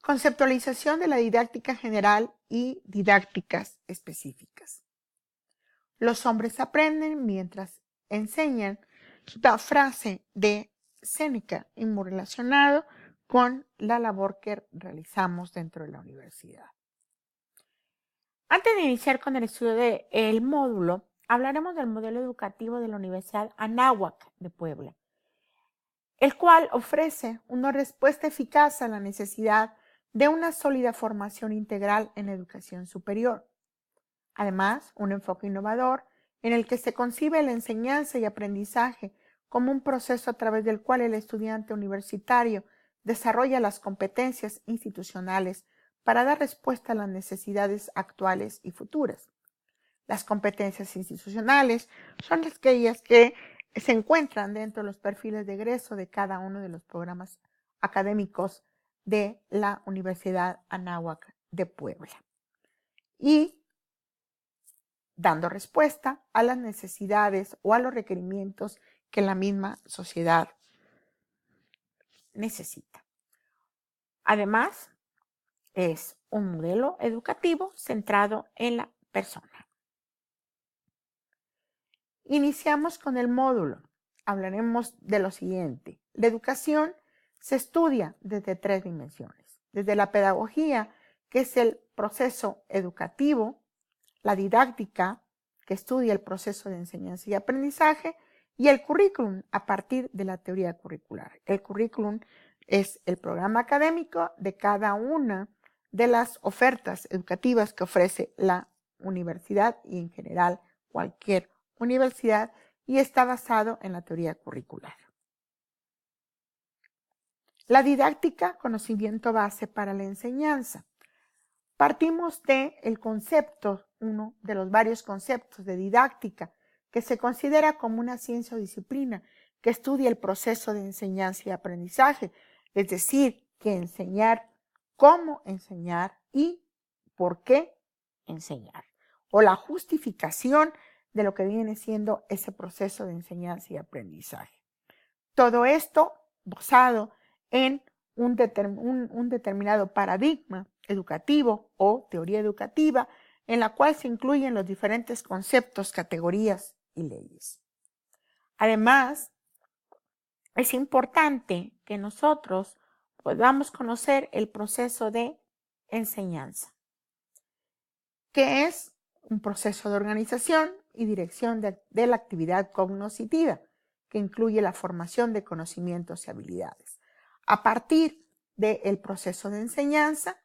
Conceptualización de la didáctica general y didácticas específicas. Los hombres aprenden mientras enseñan. La frase de Séneca y muy relacionado con la labor que realizamos dentro de la universidad. Antes de iniciar con el estudio del módulo, hablaremos del modelo educativo de la Universidad Anáhuac de Puebla, el cual ofrece una respuesta eficaz a la necesidad de una sólida formación integral en educación superior. Además, un enfoque innovador en el que se concibe la enseñanza y aprendizaje como un proceso a través del cual el estudiante universitario desarrolla las competencias institucionales para dar respuesta a las necesidades actuales y futuras. Las competencias institucionales son aquellas que se encuentran dentro de los perfiles de egreso de cada uno de los programas académicos de la Universidad Anáhuac de Puebla y dando respuesta a las necesidades o a los requerimientos que la misma sociedad necesita. Además, es un modelo educativo centrado en la persona. Iniciamos con el módulo. Hablaremos de lo siguiente. La educación se estudia desde 3 dimensiones. Desde la pedagogía, que es el proceso educativo, la didáctica, que estudia el proceso de enseñanza y aprendizaje, y el currículum a partir de la teoría curricular. El currículum es el programa académico de cada una de las ofertas educativas que ofrece la universidad y en general cualquier universidad y está basado en la teoría curricular. La didáctica, conocimiento base para la enseñanza. Partimos del concepto, uno de los varios conceptos de didáctica, que se considera como una ciencia o disciplina que estudia el proceso de enseñanza y aprendizaje, es decir, que enseñar, cómo enseñar y por qué enseñar, o la justificación de lo que viene siendo ese proceso de enseñanza y aprendizaje. Todo esto basado en un determinado paradigma educativo o teoría educativa en la cual se incluyen los diferentes conceptos, categorías y leyes. Además, es importante que nosotros podamos conocer el proceso de enseñanza, que es un proceso de organización y dirección de la actividad cognitiva, que incluye la formación de conocimientos y habilidades. A partir del proceso de enseñanza,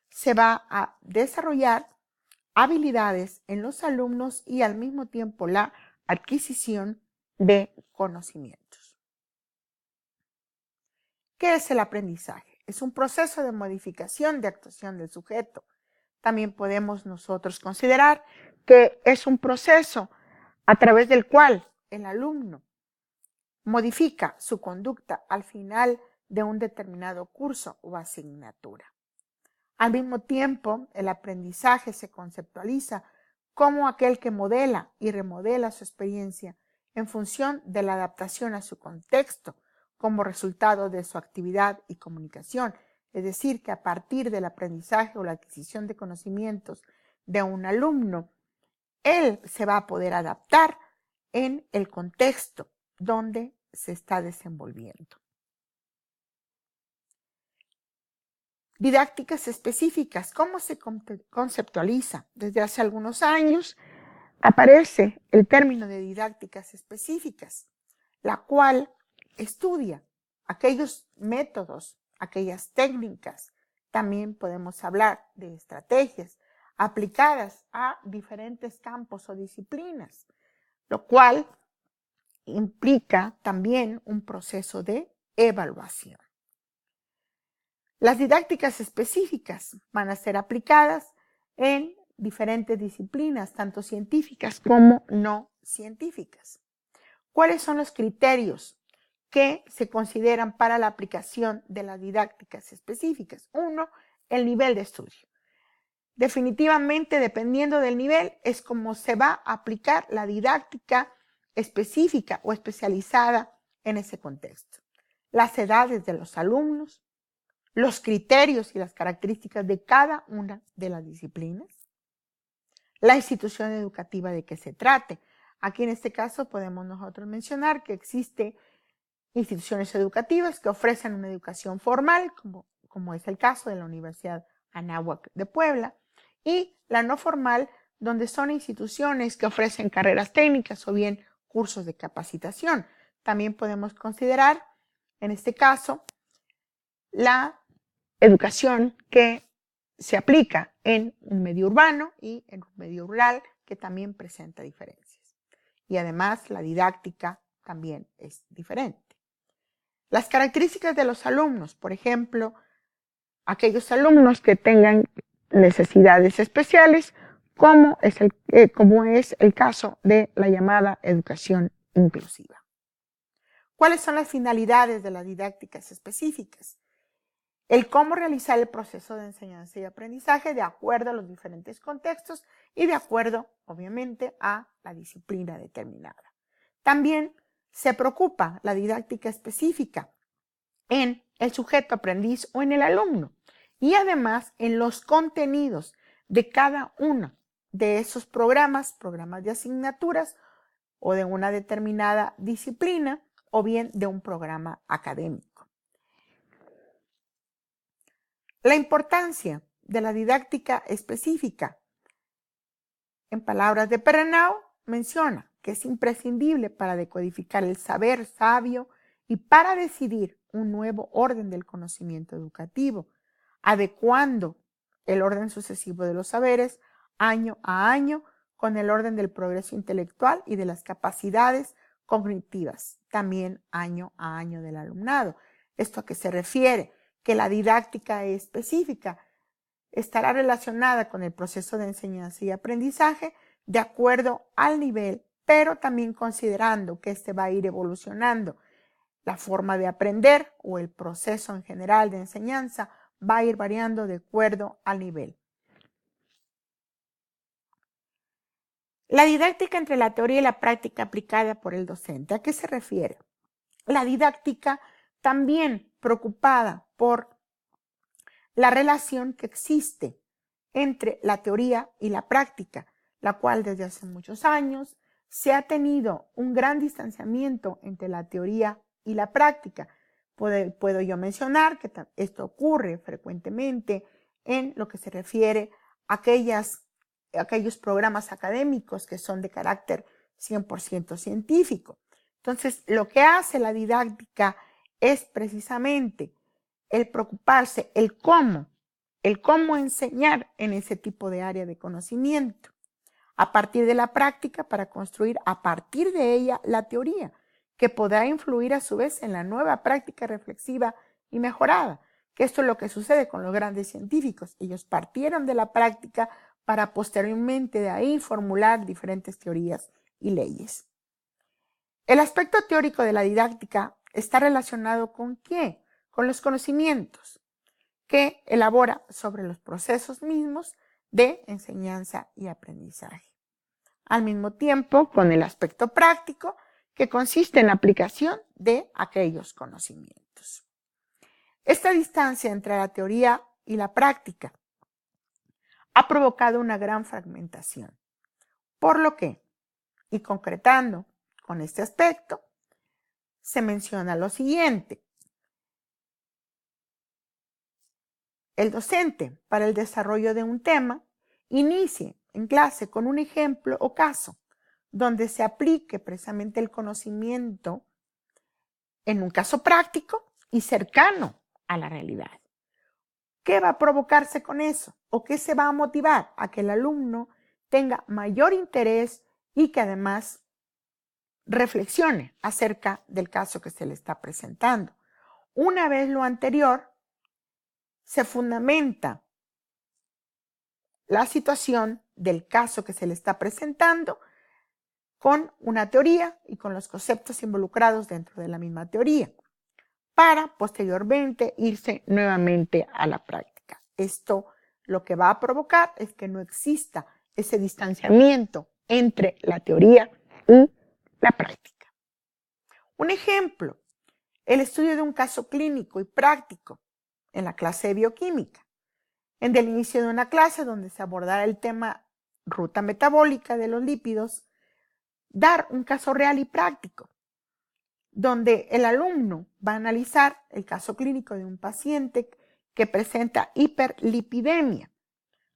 se va a desarrollar habilidades en los alumnos y al mismo tiempo la adquisición de conocimientos. ¿Qué es el aprendizaje? Es un proceso de modificación de actuación del sujeto. También podemos nosotros considerar que es un proceso a través del cual el alumno modifica su conducta al final de un determinado curso o asignatura. Al mismo tiempo, el aprendizaje se conceptualiza como aquel que modela y remodela su experiencia en función de la adaptación a su contexto como resultado de su actividad y comunicación. Es decir, que a partir del aprendizaje o la adquisición de conocimientos de un alumno, él se va a poder adaptar en el contexto donde se está desenvolviendo. Didácticas específicas. ¿Cómo se conceptualiza? Desde hace algunos años aparece el término de didácticas específicas, la cual estudia aquellos métodos, aquellas técnicas. También podemos hablar de estrategias aplicadas a diferentes campos o disciplinas, lo cual implica también un proceso de evaluación. Las didácticas específicas van a ser aplicadas en diferentes disciplinas, tanto científicas como no científicas. ¿Cuáles son los criterios que se consideran para la aplicación de las didácticas específicas? 1, el nivel de estudio. Definitivamente, dependiendo del nivel, es como se va a aplicar la didáctica específica o especializada en ese contexto. Las edades de los alumnos, los criterios y las características de cada una de las disciplinas, la institución educativa de que se trate. Aquí en este caso podemos nosotros mencionar que existe instituciones educativas que ofrecen una educación formal, como es el caso de la Universidad Anáhuac de Puebla, y la no formal, donde son instituciones que ofrecen carreras técnicas o bien cursos de capacitación. También podemos considerar, en este caso, la educación que se aplica en un medio urbano y en un medio rural, que también presenta diferencias. Y además, la didáctica también es diferente. Las características de los alumnos, por ejemplo, aquellos alumnos que tengan necesidades especiales, como es el caso de la llamada educación inclusiva. ¿Cuáles son las finalidades de las didácticas específicas? El cómo realizar el proceso de enseñanza y aprendizaje de acuerdo a los diferentes contextos y de acuerdo, obviamente, a la disciplina determinada. También se preocupa la didáctica específica en el sujeto aprendiz o en el alumno y además en los contenidos de cada uno de esos programas de asignaturas o de una determinada disciplina o bien de un programa académico. La importancia de la didáctica específica. En palabras de Perrenau, menciona que es imprescindible para decodificar el saber sabio y para decidir un nuevo orden del conocimiento educativo, adecuando el orden sucesivo de los saberes año a año con el orden del progreso intelectual y de las capacidades cognitivas, también año a año del alumnado. ¿Esto a qué se refiere? Que la didáctica específica estará relacionada con el proceso de enseñanza y aprendizaje de acuerdo al nivel, pero también considerando que este va a ir evolucionando. La forma de aprender o el proceso en general de enseñanza va a ir variando de acuerdo al nivel. La didáctica entre la teoría y la práctica aplicada por el docente. ¿A qué se refiere? La didáctica también preocupada por la relación que existe entre la teoría y la práctica, la cual desde hace muchos años se ha tenido un gran distanciamiento entre la teoría y la práctica. Puedo yo mencionar que esto ocurre frecuentemente en lo que se refiere a aquellos programas académicos que son de carácter 100% científico. Entonces, lo que hace la didáctica es precisamente el preocuparse, el cómo enseñar en ese tipo de área de conocimiento, a partir de la práctica para construir a partir de ella la teoría, que podrá influir a su vez en la nueva práctica reflexiva y mejorada, que esto es lo que sucede con los grandes científicos. Ellos partieron de la práctica para posteriormente de ahí formular diferentes teorías y leyes. El aspecto teórico de la didáctica está relacionado ¿con qué? Con los conocimientos que elabora sobre los procesos mismos de enseñanza y aprendizaje. Al mismo tiempo, con el aspecto práctico, que consiste en la aplicación de aquellos conocimientos. Esta distancia entre la teoría y la práctica ha provocado una gran fragmentación, por lo que, y concretando con este aspecto, se menciona lo siguiente. El docente, para el desarrollo de un tema, inicie en clase con un ejemplo o caso donde se aplique precisamente el conocimiento en un caso práctico y cercano a la realidad. ¿Qué va a provocarse con eso? ¿O qué se va a motivar? A que el alumno tenga mayor interés y que además reflexione acerca del caso que se le está presentando. Una vez lo anterior, se fundamenta la situación del caso que se le está presentando con una teoría y con los conceptos involucrados dentro de la misma teoría, para posteriormente irse nuevamente a la práctica. Esto lo que va a provocar es que no exista ese distanciamiento entre la teoría y la práctica. Un ejemplo, el estudio de un caso clínico y práctico en la clase de bioquímica. En el inicio de una clase donde se abordará el tema ruta metabólica de los lípidos, dar un caso real y práctico, donde el alumno va a analizar el caso clínico de un paciente que presenta hiperlipidemia,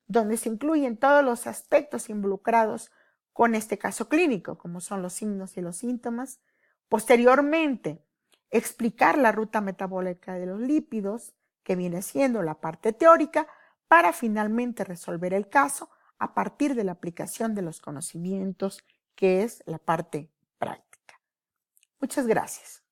donde se incluyen todos los aspectos involucrados con este caso clínico, como son los signos y los síntomas. Posteriormente, explicar la ruta metabólica de los lípidos, que viene siendo la parte teórica, para finalmente resolver el caso a partir de la aplicación de los conocimientos, que es la parte práctica. Muchas gracias.